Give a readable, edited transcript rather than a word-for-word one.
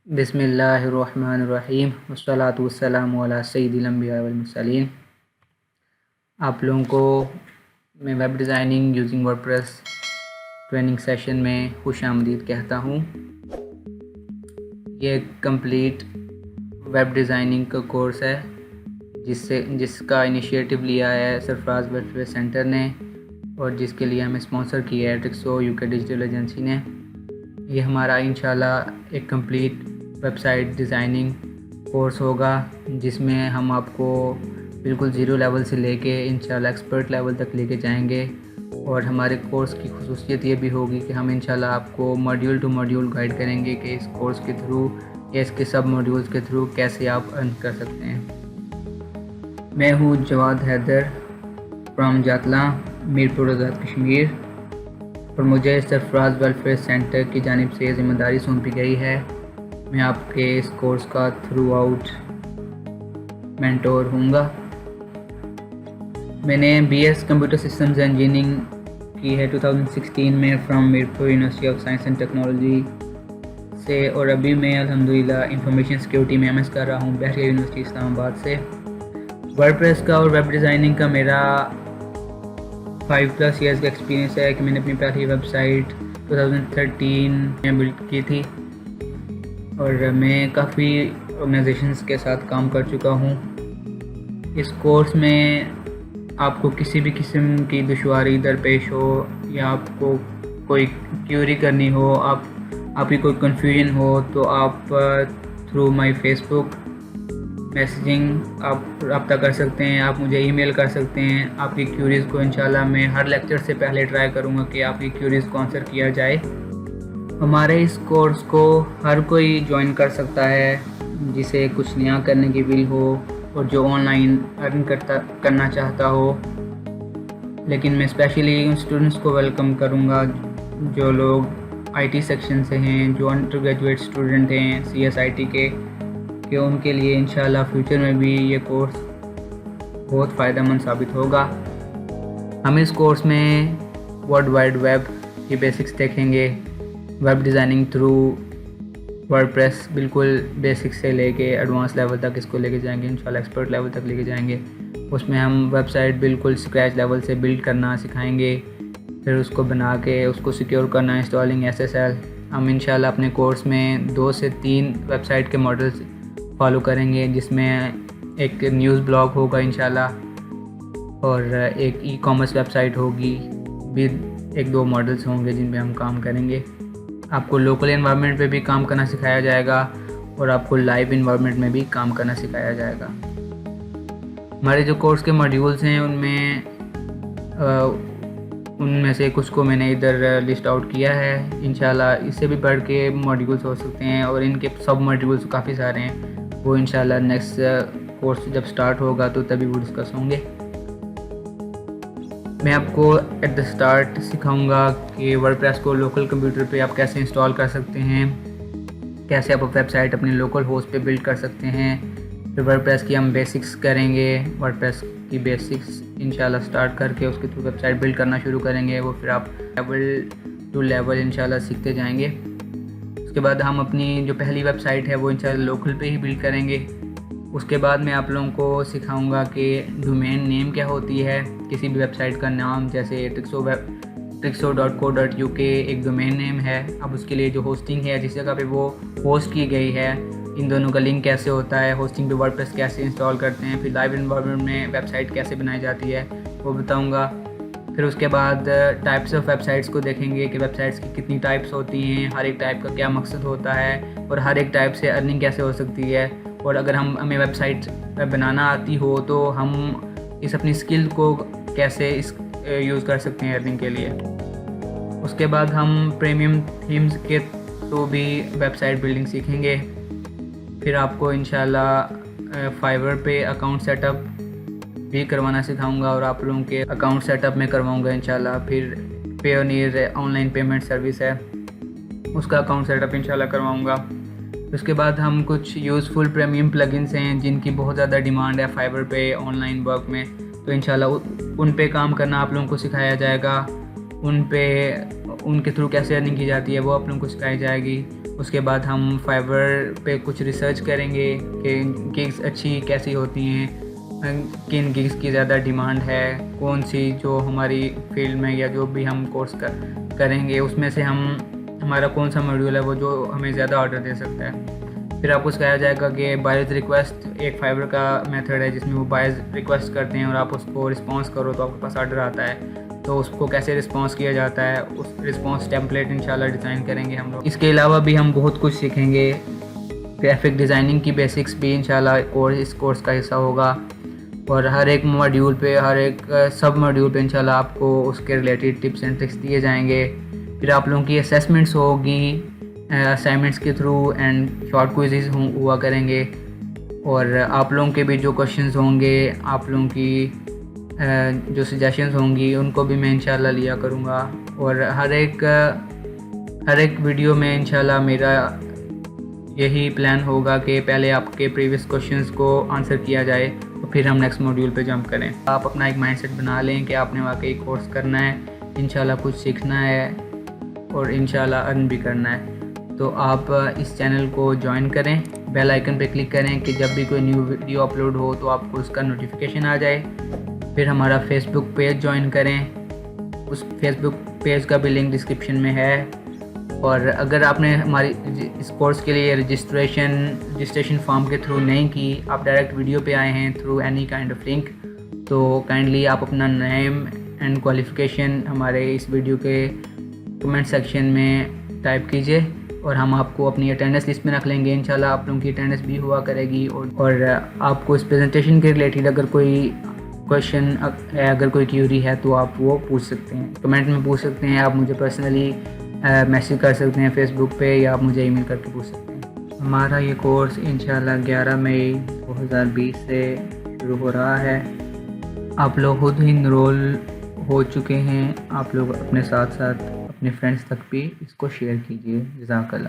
بسم اللہ الرحمن الرحیم والصلاۃ والسلام علی سید الانبیاء والمرسلین۔ آپ لوگوں کو میں web designing using WordPress training session میں خوش آمدید کہتا ہوں۔ یہ کمپلیٹ ویب ڈیزائننگ کا کورس ہے جس کا انیشیٹو لیا ہے سرفراز ورڈپریس سینٹر نے، اور جس کے لیے ہمیں اسپانسر کیا ہے ٹرکسو UK ڈیجیٹل ایجنسی نے۔ یہ ہمارا انشاءاللہ ایک complete website designing course ہوگا، جس میں ہم آپ کو بالکل زیرو لیول سے لے کے انشاءاللہ ایکسپرٹ لیول تک لے کے جائیں گے۔ اور ہمارے کورس کی خصوصیت یہ بھی ہوگی کہ ہم انشاءاللہ آپ کو ماڈیول ٹو ماڈیول گائیڈ کریں گے کہ اس کورس کے تھرو یا اس کے سب ماڈیولز کے تھرو کیسے آپ ارن کر سکتے ہیں۔ میں ہوں جواد حیدر فرام جاتلاں، میرپور آزاد کشمیر، اور مجھے سرفراز ویلفیئر سینٹر کی جانب سے ذمہ داری سونپی گئی ہے۔ میں آپ کے اس کورس کا تھرو آؤٹ مینٹور ہوں گا۔ میں نے BS کمپیوٹر سسٹمز انجینئرنگ کی ہے 2016 میں from Mirpur university of science and technology سے، اور ابھی میں الحمدللہ انفارمیشن سیکیورٹی میں MS کر رہا ہوں بحریہ یونیورسٹی اسلام آباد سے۔ ورڈپریس کا اور ویب ڈیزائننگ کا میرا 5+ ایئرس کا ایکسپیرینس ہے کہ میں نے اپنی پہلی ویب سائٹ 2013 میں بلڈ کی تھی، اور میں کافی آرگنائزیشنز کے ساتھ کام کر چکا ہوں۔ اس کورس میں آپ کو کسی بھی قسم کی دشواری درپیش ہو، یا آپ کو کوئی کیوری کرنی ہو، آپ کی کوئی کنفیوژن ہو، تو آپ through my Facebook messaging آپ رابطہ کر سکتے ہیں، آپ مجھے ای میل کر سکتے ہیں۔ آپ کی کیوریز کو انشاءاللہ میں ہر لیکچر سے پہلے ٹرائی کروں گا کہ آپ کی کیوریز کو آنسر کیا جائے۔ ہمارے اس کورس کو ہر کوئی جوائن کر سکتا ہے جسے کچھ نیا کرنے کی ول ہو اور جو آن لائن ارن کرنا چاہتا ہو، لیکن میں اسپیشلی ان اسٹوڈنٹس کو ویلکم کروں گا جو لوگ IT سیکشن سے ہیں، جو انڈر گریجویٹ اسٹوڈنٹ ہیں CSIT کے، کہ ان کے لیے انشاءاللہ فیوچر میں بھی یہ کورس بہت فائدہ مند ثابت ہوگا۔ ہم اس کورس میں ورلڈ وائڈ ویب کی بیسکس دیکھیں گے، ویب ڈیزائننگ تھرو ورڈپریس بالکل بیسک سے لے کے ایڈوانس لیول تک اس کو لے کے جائیں گے، انشاءاللہ ایکسپرٹ لیول تک لے کے جائیں گے۔ اس میں ہم ویب سائٹ بالکل اسکریچ لیول سے بلڈ کرنا سکھائیں گے، پھر اس کو بنا کے اس کو سیکیور کرنا، انسٹالنگ SSL۔ ہم انشاءاللہ اپنے کورس میں 2 سے 3 ویب سائٹ کے ماڈلز فالو کریں گے، جس میں ایک نیوز بلاگ ہوگا انشاءاللہ، اور ایک ای-کامرس ویب سائٹ ہوگی، بھی 1-2 ماڈلز ہوں گے جن پہ ہم کام کریں گے۔ آپ کو لوکل انوائرمنٹ پہ بھی کام کرنا سکھایا جائے گا، اور آپ کو لائیو انوائرمنٹ میں بھی کام کرنا سکھایا جائے گا۔ ہمارے جو کورس کے ماڈیولز ہیں ان میں سے کچھ کو میں نے ادھر لسٹ آؤٹ کیا ہے۔ انشاءاللہ اس سے بھی بڑھ کے ماڈیولز ہو سکتے ہیں، اور ان کے سب ماڈیولز کافی سارے ہیں، وہ انشاءاللہ نیکسٹ کورس جب سٹارٹ ہوگا تو تبھی وہ ڈسکس ہوں گے۔ میں آپ کو ایٹ دا سٹارٹ سکھاؤں گا کہ ورڈپریس کو لوکل کمپیوٹر پہ آپ کیسے انسٹال کر سکتے ہیں، کیسے آپ ویب سائٹ اپنے لوکل ہوسٹ پہ بلڈ کر سکتے ہیں۔ پھر ورڈپریس کی ہم بیسکس کریں گے، ورڈپریس کی بیسکس انشاءاللہ سٹارٹ کر کے اس کے تھرو ویب سائٹ بلڈ کرنا شروع کریں گے، وہ پھر آپ لیول ٹو لیول انشاءاللہ سیکھتے جائیں گے۔ اس کے بعد ہم اپنی جو پہلی ویب سائٹ ہے وہ انشاءاللہ لوکل پہ ہی بلڈ کریں گے۔ اس کے بعد میں آپ لوگوں کو سکھاؤں گا کہ ڈومین نیم کیا ہوتی ہے، کسی بھی ویب سائٹ کا نام، جیسے trixo.co.uk ایک ڈومین نیم ہے۔ اب اس کے لیے جو ہوسٹنگ ہے، جس جگہ پہ وہ ہوسٹ کی گئی ہے، ان دونوں کا لنک کیسے ہوتا ہے، ہوسٹنگ پہ ورڈپریس کیسے انسٹال کرتے ہیں، پھر لائیو انوائرمنٹ میں ویب سائٹ کیسے بنائی جاتی ہے وہ بتاؤں گا۔ پھر اس کے بعد ٹائپس آف ویب سائٹس کو دیکھیں گے کہ ویب سائٹس کی کتنی ٹائپس ہوتی ہیں، ہر ایک ٹائپ کا کیا مقصد ہوتا ہے، اور ہر ایک ٹائپ سے ارننگ کیسے ہو سکتی ہے، اور اگر ہمیں ویب سائٹ بنانا آتی ہو تو ہم اس اپنی اسکل کو کیسے یوز کر سکتے ہیں ارننگ کے لیے۔ اس کے بعد ہم پریمیم تھیمز کے تھرو بھی ویب سائٹ بلڈنگ سیکھیں گے۔ پھر آپ کو انشاءاللہ فائور پہ اکاؤنٹ سیٹ اپ بھی کروانا سکھاؤں گا، اور آپ لوگوں کے اکاؤنٹ سیٹ اپ میں کرواؤں گا انشاءاللہ۔ پھر پیونیر آن لائن پیمنٹ سروس ہے، اس کا اکاؤنٹ سیٹ اپ انشاءاللہ کرواؤں گا۔ اس کے بعد ہم کچھ یوزفل پریمیم پلگنس ہیں جن کی بہت زیادہ ڈیمانڈ ہے فائبر پہ آن لائن ورک میں، تو انشاءاللہ ان پہ کام کرنا آپ لوگوں کو سکھایا جائے گا، ان کے تھرو کیسے ارننگ کی جاتی ہے وہ آپ لوگوں کو سکھائی جائے گی۔ اس کے بعد ہم فائبر پہ کچھ ریسرچ کریں گے کہ گگز اچھی کیسی ہوتی ہیں، کن گگز کی زیادہ ڈیمانڈ ہے، کون سی جو ہماری فیلڈ میں یا جو بھی ہم کورس کریں گے اس میں سے ہمارا کون سا ماڈیول ہے وہ جو ہمیں زیادہ آرڈر دے سکتا ہے۔ پھر آپ کو سکھایا جائے گا کہ بائرز ریکویسٹ ایک فائبر کا میتھڈ ہے جس میں وہ بائرز ریکویسٹ کرتے ہیں اور آپ اس کو رسپانس کرو تو آپ کے پاس آرڈر آتا ہے، تو اس کو کیسے رسپانس کیا جاتا ہے، اس رسپانس ٹیمپلیٹ انشاءاللہ ڈیزائن کریں گے ہم لوگ۔ اس کے علاوہ بھی ہم بہت کچھ سیکھیں گے، گرافک ڈیزائننگ کی بیسکس بھی انشاءاللہ اس کورس کا حصہ ہوگا، اور ہر ایک موڈیول پہ، ہر ایک سب موڈیول پہ انشاءاللہ آپ کو اس کے ریلیٹڈ ٹپس اینڈ ٹرکس دیے جائیں گے۔ پھر آپ لوگوں کی اسیسمنٹس ہوگی اسائنمنٹس کے تھرو، اینڈ شارٹ کوئزز ہوا کریں گے، اور آپ لوگوں کے بھی جو کوشچنز ہوں گے، آپ لوگوں کی جو سجیشنز ہوں گی ان کو بھی میں انشاءاللہ لیا کروں گا، اور ہر ایک ویڈیو میں انشاءاللہ میرا یہی پلان ہوگا کہ پہلے آپ کے پریویس کوشچنز کو آنسر کیا جائے اور پھر ہم نیکسٹ موڈیول پہ جمپ کریں۔ آپ اپنا ایک مائنڈ سیٹ بنا لیں کہ آپ نے واقعی کورس کرنا ہے، انشاءاللہ کچھ سیکھنا ہے اور انشاءاللہ ارن بھی کرنا ہے، تو آپ اس چینل کو جوائن کریں، بیل آئیکن پہ کلک کریں کہ جب بھی کوئی نیو ویڈیو اپلوڈ ہو تو آپ کو اس کا نوٹیفیکیشن آ جائے۔ پھر ہمارا فیس بک پیج جوائن کریں، اس فیس بک پیج کا بھی لنک ڈسکرپشن میں ہے، اور اگر آپ نے ہماری اس کورس کے لیے رجسٹریشن فارم کے تھرو نہیں کی، آپ ڈائریکٹ ویڈیو پہ آئے ہیں through any kind of link, تو کائنڈلی آپ اپنا نیم اینڈ کوالیفیکیشن ہمارے اس ویڈیو کے کمنٹ سیکشن میں ٹائپ کیجئے، اور ہم آپ کو اپنی اٹینڈنس لسٹ میں رکھ لیں گے، انشاءاللہ آپ لوگوں کی اٹینڈنس بھی ہوا کرے گی، اور آپ کو اس پریزنٹیشن کے ریلیٹڈ اگر کوئی کویشچن ہے، اگر کوئی کیوری ہے تو آپ وہ پوچھ سکتے ہیں، کمنٹ میں پوچھ سکتے ہیں، آپ مجھے پرسنلی میسیج کر سکتے ہیں فیس بک پہ، یا آپ مجھے ای میل کر کے پوچھ سکتے ہیں۔ ہمارا یہ کورس انشاءاللہ 11 مئی 2020 سے شروع ہو رہا ہے۔ آپ لوگ خود ہی انرول ہو چکے ہیں، آپ لوگ اپنے ساتھ ساتھ اپنے فرینڈس تک بھی اس کو شیئر کیجیے۔ جزاک اللہ۔